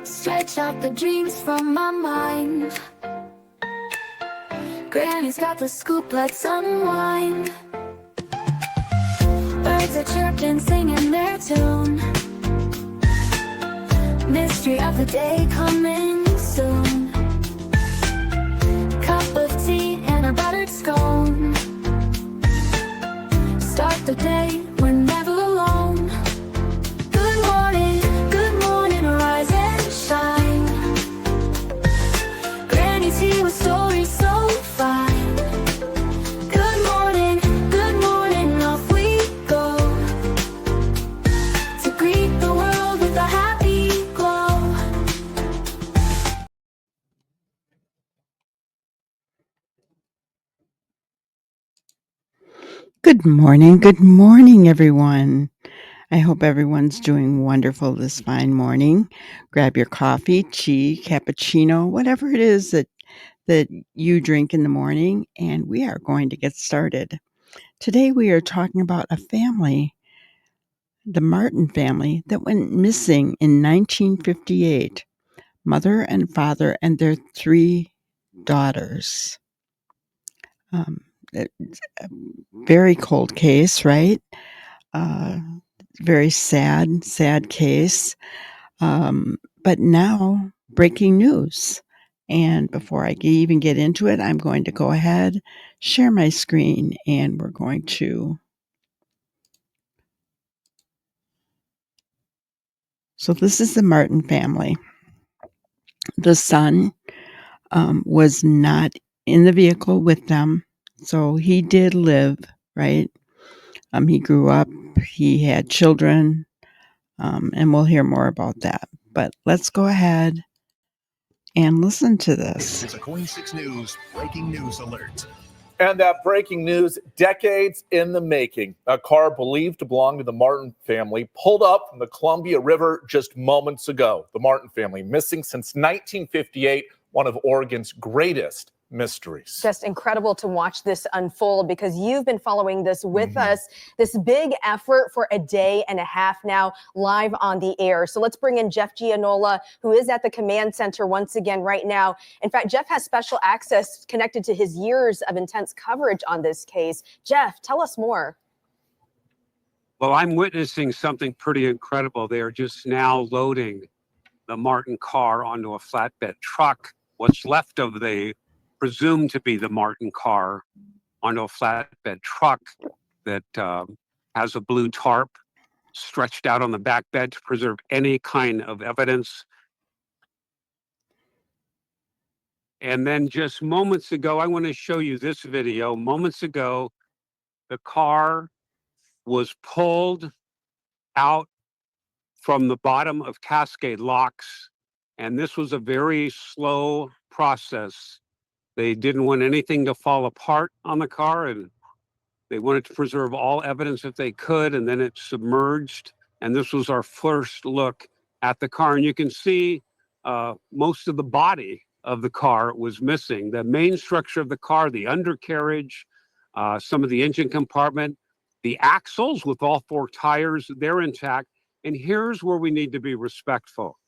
Stretch out the dreams from my mind. Granny's got the scoop, let's unwind. Birds are chirping, singing their tune. Mystery of the day coming soon. Cup of tea and a buttered scone. Start the day, we're never alone. Good morning, rise and shine. Granny's here with stories so fine. Good morning, off we go. To greet the world with a happy glow. Good morning, everyone. I hope everyone's doing wonderful this fine morning. Grab your coffee, tea, cappuccino, whatever it is that you drink in the morning, and we are going to get started. Today we are talking about a family, the Martin family, that went missing in 1958. Mother and father and their 3 daughters. It's a very cold case, right? Very sad case. But now, breaking news. And before I even get into it, I'm going to go ahead, share my screen, and we're going to. So this is the Martin family. The son was not in the vehicle with them, so he did live, right? He grew up, he had children, and we'll hear more about that. But let's go ahead and listen to this. It's a Coin 6 News breaking news alert. And that breaking news, decades in the making. A car believed to belong to the Martin family pulled up from the Columbia River just moments ago. The Martin family missing since 1958, one of Oregon's greatest mysteries. Just incredible to watch this unfold because you've been following this with us, this big effort for a day and a half now live on the air. So let's bring in Jeff Gianola, who is at the command center once again right now. In fact, Jeff has special access connected to his years of intense coverage on this case. Jeff, tell us more. Well, I'm witnessing something pretty incredible. They are just now loading the Martin car onto a flatbed truck. What's left of the presumed to be the Martin car onto a flatbed truck that has a blue tarp stretched out on the back bed to preserve any kind of evidence. And then just moments ago, I want to show you this video. Moments ago, the car was pulled out from the bottom of Cascade Locks, and this was a very slow process. They didn't want anything to fall apart on the car, and they wanted to preserve all evidence if they could, and then it submerged. And this was our first look at the car. And you can see most of the body of the car was missing. The main structure of the car, the undercarriage, some of the engine compartment, the axles with all 4 tires, they're intact. And here's where we need to be respectful.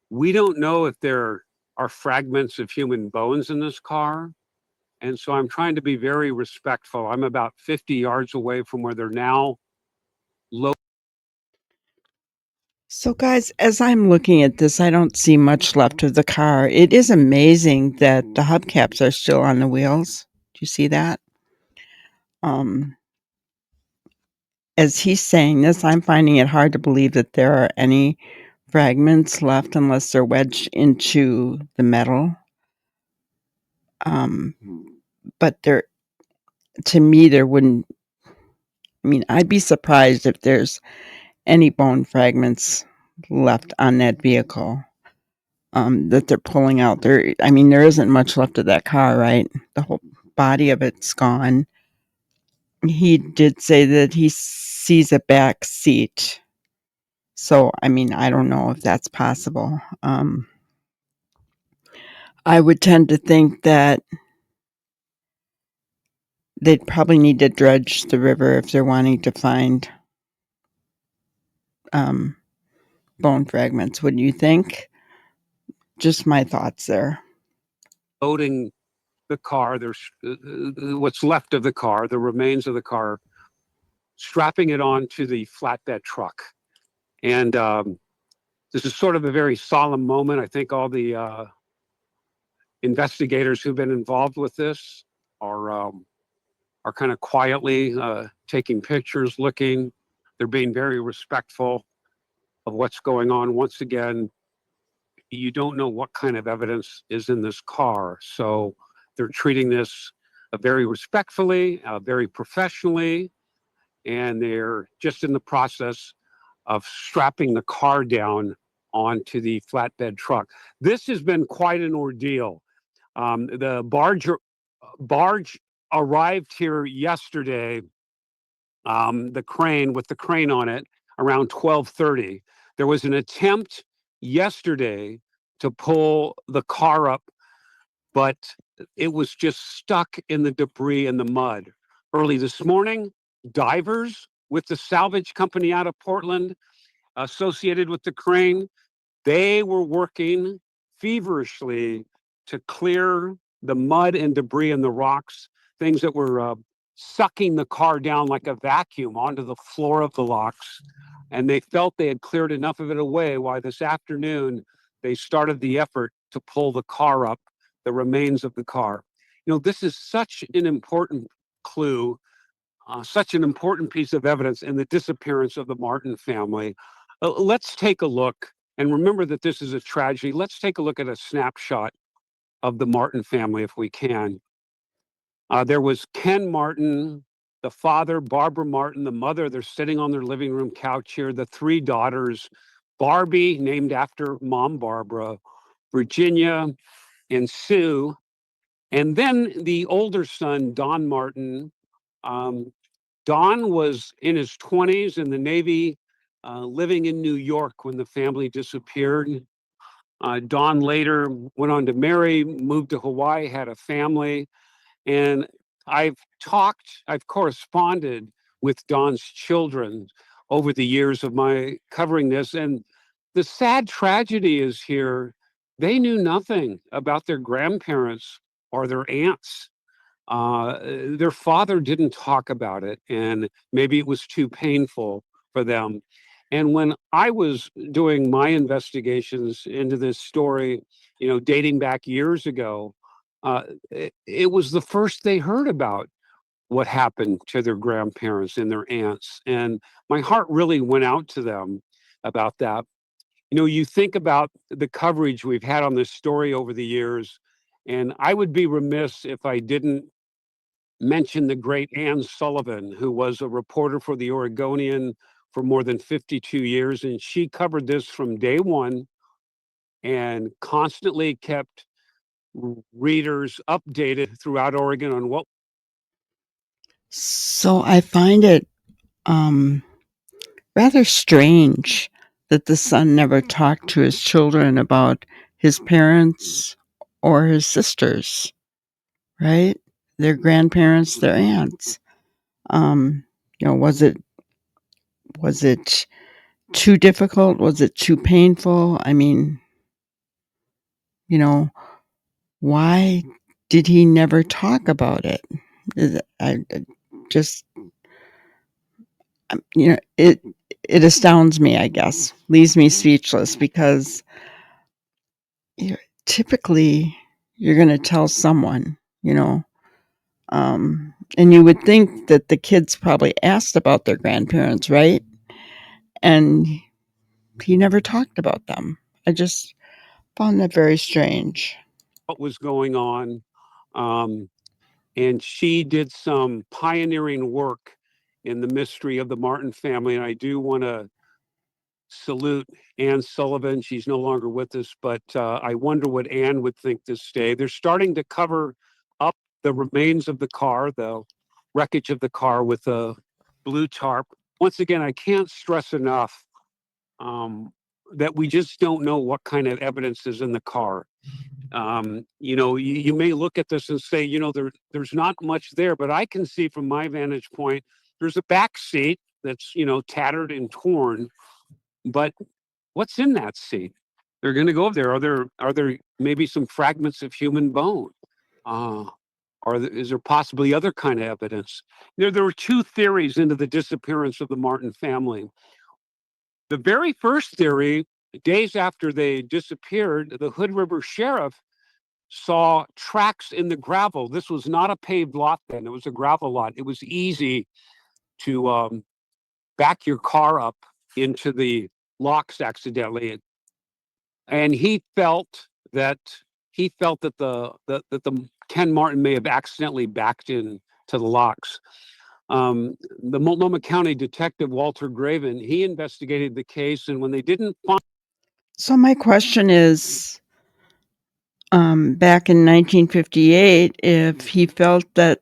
We don't know if there are fragments of human bones in this car. And so I'm trying to be very respectful. I'm about 50 yards away from where they're now low. So guys, as I'm looking at this, I don't see much left of the car. It is amazing that the hubcaps are still on the wheels. Do you see that? As he's saying this, I'm finding it hard to believe that there are any fragments left unless they're wedged into the metal. But to me, there wouldn't. I mean, I'd be surprised if there's any bone fragments left on that vehicle that they're pulling out. There isn't much left of that car, right? The whole body of it's gone. He did say that he sees a back seat. So, I don't know if that's possible. I would tend to think that they'd probably need to dredge the river if they're wanting to find bone fragments. Wouldn't you think? just my thoughts there. Loading the car, there's what's left of the car, the remains of the car, strapping it onto the flatbed truck. And this is sort of a very solemn moment. I think all the investigators who've been involved with this are kind of quietly taking pictures, looking. They're being very respectful of what's going on. Once again, you don't know what kind of evidence is in this car. So they're treating this very respectfully, very professionally, and they're just in the process of strapping the car down onto the flatbed truck. This has been quite an ordeal. The barge arrived here yesterday, the crane with the crane on it, around 12:30. There was an attempt yesterday to pull the car up, but it was just stuck in the debris and the mud. Early this morning, divers with the salvage company out of Portland, associated with the crane, they were working feverishly to clear the mud and debris and the rocks, things that were sucking the car down like a vacuum onto the floor of the locks. And they felt they had cleared enough of it away. Why this afternoon, they started the effort to pull the car up, the remains of the car. You know, this is such an important clue, such an important piece of evidence in the disappearance of the Martin family. Let's take a look, and remember that this is a tragedy. Let's take a look at a snapshot of the Martin family if we can. There was Ken Martin, the father, Barbara Martin, the mother. They're sitting on their living room couch here. The three daughters, Barbie, named after Mom Barbara, Virginia, and Sue. And then the older son, Don Martin. Don was in his 20s in the Navy, living in New York when the family disappeared. Don later went on to marry, moved to Hawaii, had a family. And I've corresponded with Don's children over the years of my covering this. And the sad tragedy is here, they knew nothing about their grandparents or their aunts. Their father didn't talk about it, and maybe it was too painful for them. And when I was doing my investigations into this story, you know, dating back years ago, it was the first they heard about what happened to their grandparents and their aunts. And my heart really went out to them about that. You know, you think about the coverage we've had on this story over the years, and I would be remiss if I didn't mention the great Ann Sullivan, who was a reporter for the Oregonian for more than 52 years. And she covered this from day one and constantly kept readers updated throughout Oregon on what. So I find it rather strange that the son never talked to his children about his parents or his sisters, right? Their grandparents, their aunts. You know, was it too difficult? Was it too painful? I mean, you know, why did he never talk about it? I just, you know, it astounds me, I guess, leaves me speechless because typically you're going to tell someone, you know, and you would think that the kids probably asked about their grandparents, right? And he never talked about them. I just found that very strange. What was going on. And she did some pioneering work in the mystery of the Martin family. And I do want to salute Ann Sullivan. She's no longer with us, but I wonder what Ann would think this day. They're starting to cover up the remains of the car, the wreckage of the car, with a blue tarp. Once again, I can't stress enough that we just don't know what kind of evidence is in the car. You know, you may look at this and say, you know, there's not much there, but I can see from my vantage point, there's a back seat that's, you know, tattered and torn, but what's in that seat? They're going to go over there. Are there maybe some fragments of human bone? Is there possibly other kind of evidence? There were two theories into the disappearance of the Martin family. The very first theory, days after they disappeared, the Hood River sheriff saw tracks in the gravel. This was not a paved lot then, it was a gravel lot. It was easy to back your car up into the locks accidentally. And he felt that the Ken Martin may have accidentally backed in to the locks. The Multnomah County detective Walter Graven, he investigated the case, and when they didn't find. So my question is, back in 1958, if he felt that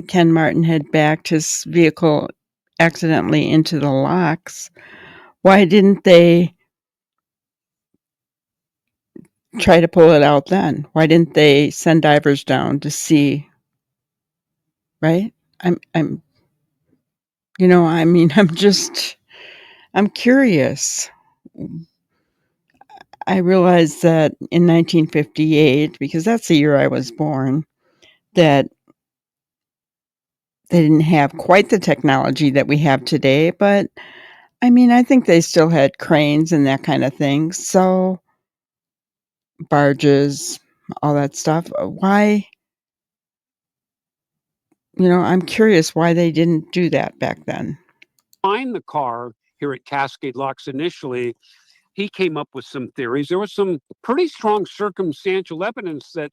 Ken Martin had backed his vehicle accidentally into the locks, why didn't they try to pull it out then? Why didn't they send divers down to see? Right? I'm I'm curious. I realized that in 1958, because that's the year I was born, that they didn't have quite the technology that we have today, but I think they still had cranes and that kind of thing. So barges, all that stuff. Why, I'm curious why they didn't do that back then. Find the car here at Cascade Locks initially, he came up with some theories. There was some pretty strong circumstantial evidence that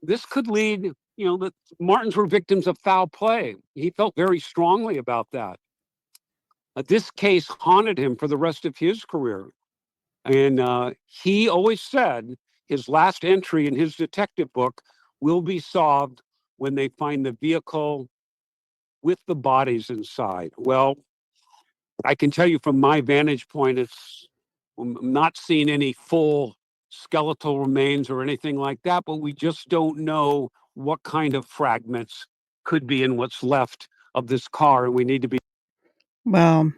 this could lead, that Martins were victims of foul play. He felt very strongly about that. This case haunted him for the rest of his career. And he always said his last entry in his detective book will be solved when they find the vehicle with the bodies inside. Well, I can tell you from my vantage point, I'm not seeing any full skeletal remains or anything like that, but we just don't know what kind of fragments could be in what's left of this car. And we need to be. Well,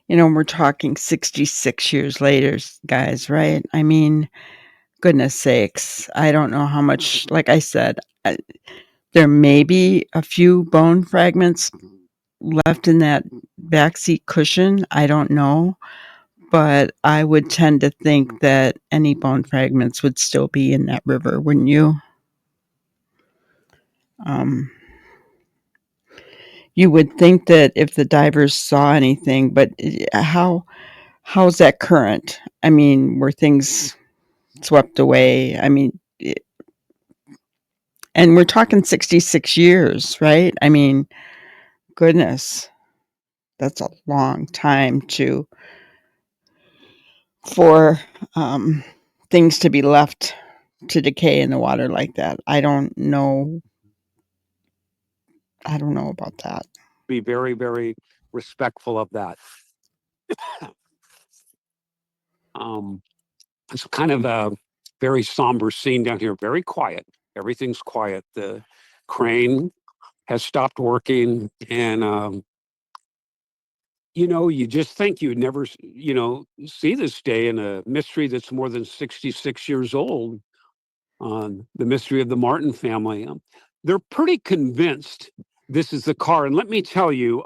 we're talking 66 years later, guys, right? Goodness sakes. I don't know how much, like I said, there may be a few bone fragments left in that backseat cushion. I don't know. But I would tend to think that any bone fragments would still be in that river, wouldn't you? You would think that if the divers saw anything, but how's that current? Were things swept away? And we're talking 66 years, right? Goodness, that's a long time for things to be left to decay in the water like that. I don't know about that. Be very, very respectful of that. It's kind of a very somber scene down here, very quiet. Everything's quiet. The crane has stopped working, and you just think you'd never, see this day in a mystery that's more than 66 years old. The mystery of the Martin family. They're pretty convinced this is the car, and let me tell you,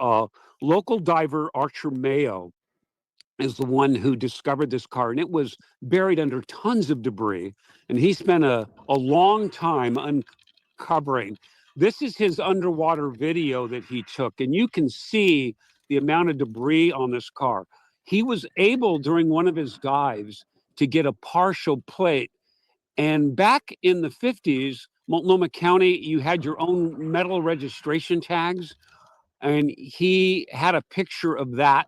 local diver Archer Mayo is the one who discovered this car, and it was buried under tons of debris. And he spent a long time uncovering. This is his underwater video that he took, and you can see the amount of debris on this car. He was able, during one of his dives, to get a partial plate. And back in the 50s, Multnomah County, you had your own metal registration tags. And he had a picture of that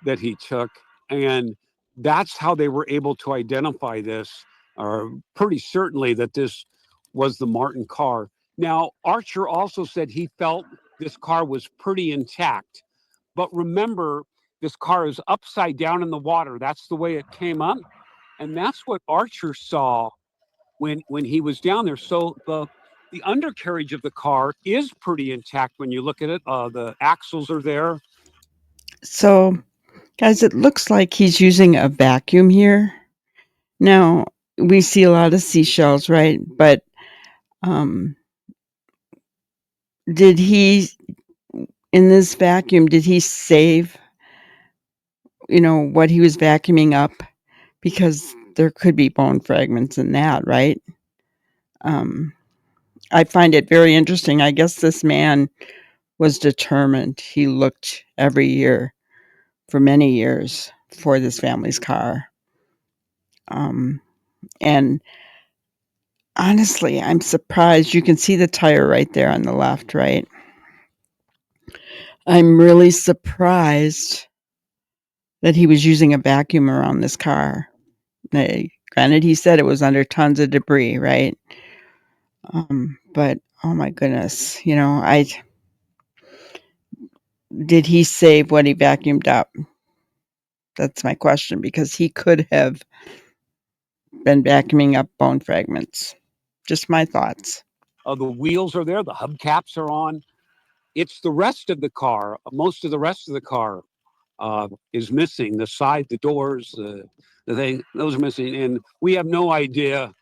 he took. And that's how they were able to identify this, or pretty certainly that this was the Martin car. Now, Archer also said he felt this car was pretty intact. But remember, this car is upside down in the water. That's the way it came up. And that's what Archer saw when he was down there. So the undercarriage of the car is pretty intact when you look at it. The axles are there. So Guys, it looks like he's using a vacuum here. Now, we see a lot of seashells, right? But did he, in this vacuum, did he save, what he was vacuuming up? Because there could be bone fragments in that, right? I find it very interesting. I guess this man was determined. He looked every year for many years for this family's car. And honestly, I'm surprised. You can see the tire right there on the left, right? I'm really surprised that he was using a vacuum around this car. Granted, he said it was under tons of debris, right? But oh my goodness, did he save what he vacuumed up? That's my question, because he could have been vacuuming up bone fragments. Just my thoughts. The wheels are there, the hubcaps are on. It's the rest of the car. Most of the rest of the car is missing. The side, the doors, the thing, those are missing. And we have no idea.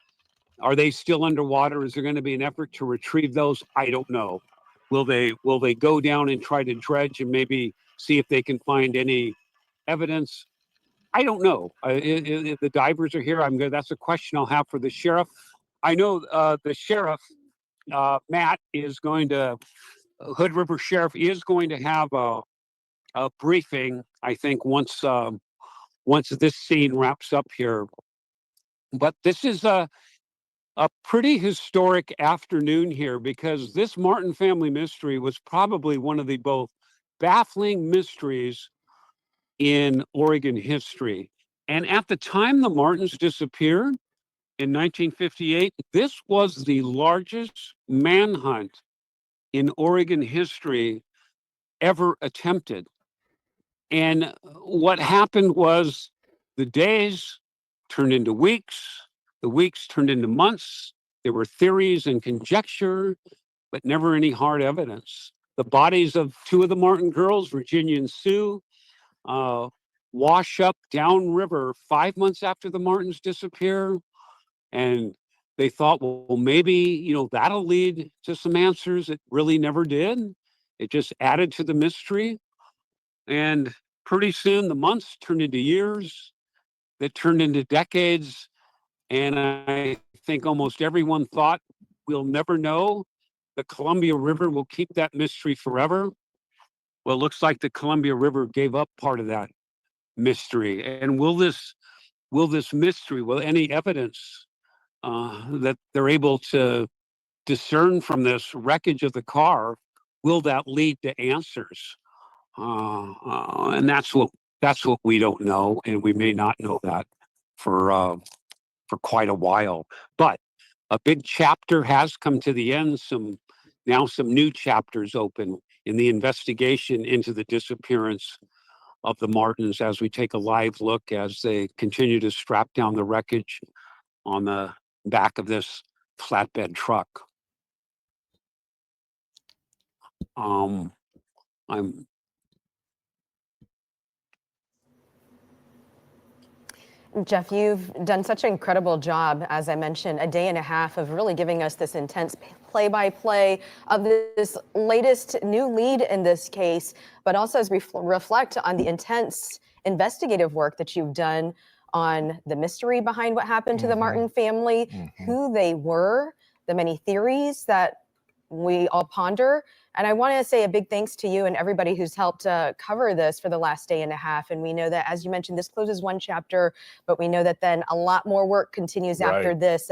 Are they still underwater? Is there going to be an effort to retrieve those? I don't know. Will they go down and try to dredge and maybe see if they can find any evidence? I don't know. If the divers are here, that's a question I'll have for the sheriff. I know the sheriff, Matt, is going to, Hood River Sheriff is going to have a briefing, I think, once this scene wraps up here. But this is a pretty historic afternoon here, because this Martin family mystery was probably one of the both baffling mysteries in Oregon history. And at the time the Martins disappeared in 1958, this was the largest manhunt in Oregon history ever attempted. And what happened was the days turned into weeks, the weeks turned into months. There were theories and conjecture, but never any hard evidence. The bodies of two of the Martin girls, Virginia and Sue, wash up downriver 5 months after the Martins disappear. And they thought, well, maybe, that'll lead to some answers. It really never did. It just added to the mystery. And pretty soon the months turned into years, that turned into decades. And I think almost everyone thought, we'll never know. The Columbia River will keep that mystery forever. Well, it looks like the Columbia River gave up part of that mystery. And will this mystery, will any evidence that they're able to discern from this wreckage of the car, will that lead to answers? And that's what we don't know, and we may not know that for quite a while. But a big chapter has come to the end. Some new chapters open in the investigation into the disappearance of the Martins, as we take a live look as they continue to strap down the wreckage on the back of this flatbed truck. Jeff, you've done such an incredible job, as I mentioned, a day and a half of really giving us this intense play-by-play of this latest new lead in this case, but also as we reflect on the intense investigative work that you've done on the mystery behind what happened to the Martin family, who they were, the many theories that we all ponder. And I want to say a big thanks to you and everybody who's helped cover this for the last day and a half. And we know that, as you mentioned, this closes one chapter, but we know that then a lot more work continues after this.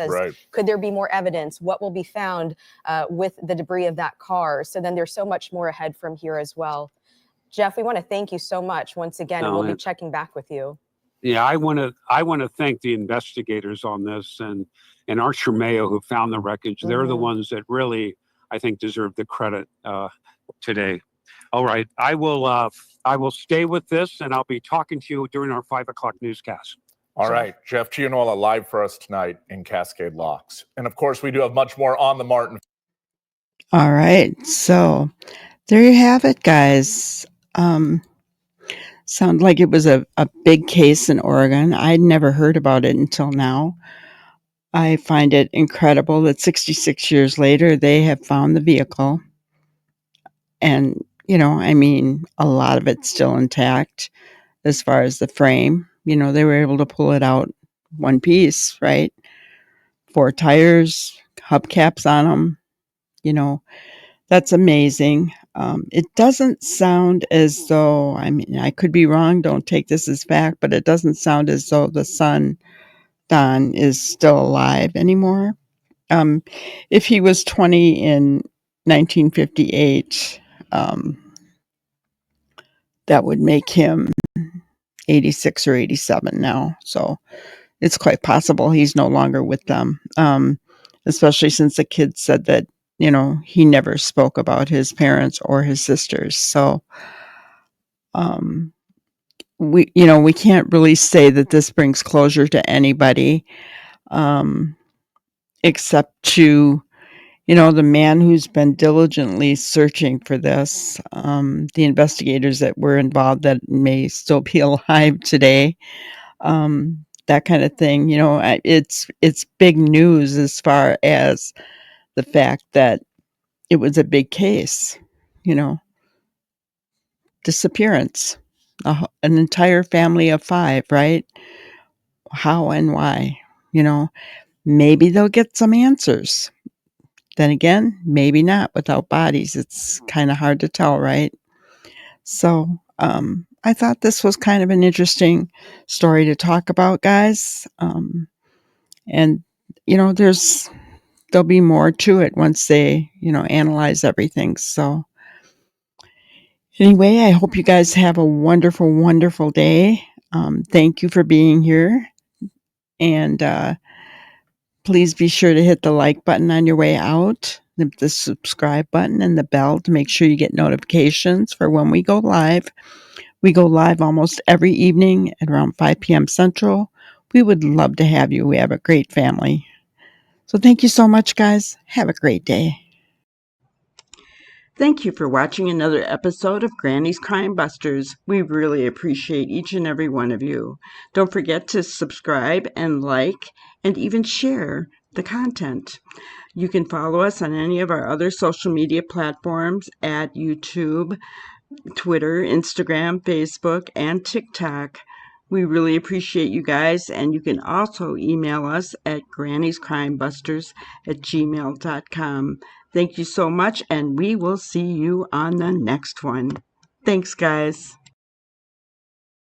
Could there be more evidence? What will be found with the debris of that car? So then there's so much more ahead from here as well. Jeff, we want to thank you so much once again, and we'll be checking back with you. Yeah, I want to thank the investigators on this and Archer Mayo, who found the wreckage. They're the ones that really, I think, deserve the credit today. All right, I will stay with this, and I'll be talking to you during our 5 o'clock newscast. All right, Jeff Gianola live for us tonight in Cascade Locks. And of course, we do have much more on the Martin. All right, so there you have it, guys. Sounds like it was a big case in Oregon. I'd never heard about it until now. I find it incredible that 66 years later, they have found the vehicle. And, I mean, a lot of it's still intact as far as the frame. They were able to pull it out one piece, right? 4 tires, hubcaps on them. That's amazing. It doesn't sound as though, I mean, I could be wrong, don't take this as fact, but it doesn't sound as though the son, Don, is still alive anymore. If he was 20 in 1958, that would make him 86 or 87 now. So it's quite possible he's no longer with them, especially since the kid said that, he never spoke about his parents or his sisters. So we can't really say that this brings closure to anybody, except to, the man who's been diligently searching for this, the investigators that were involved that may still be alive today, that kind of thing. It's big news as far as the fact that it was a big case, disappearance, an entire family of 5, right? How and why, maybe they'll get some answers. Then again, maybe not. Without bodies, it's kind of hard to tell, right? So, I thought this was kind of an interesting story to talk about, guys. And, there'll be more to it once they, analyze everything. So, anyway, I hope you guys have a wonderful, wonderful day. Thank you for being here. And please be sure to hit the like button on your way out, the subscribe button, and the bell to make sure you get notifications for when we go live. We go live almost every evening at around 5 p.m. Central. We would love to have you. We have a great family. So thank you so much, guys. Have a great day. Thank you for watching another episode of Granny's Crime Busters. We really appreciate each and every one of you. Don't forget to subscribe and like and even share the content. You can follow us on any of our other social media platforms at YouTube, Twitter, Instagram, Facebook, and TikTok. We really appreciate you guys, and you can also email us at grannyscrimebusters@gmail.com. Thank you so much, and we will see you on the next one. Thanks, guys.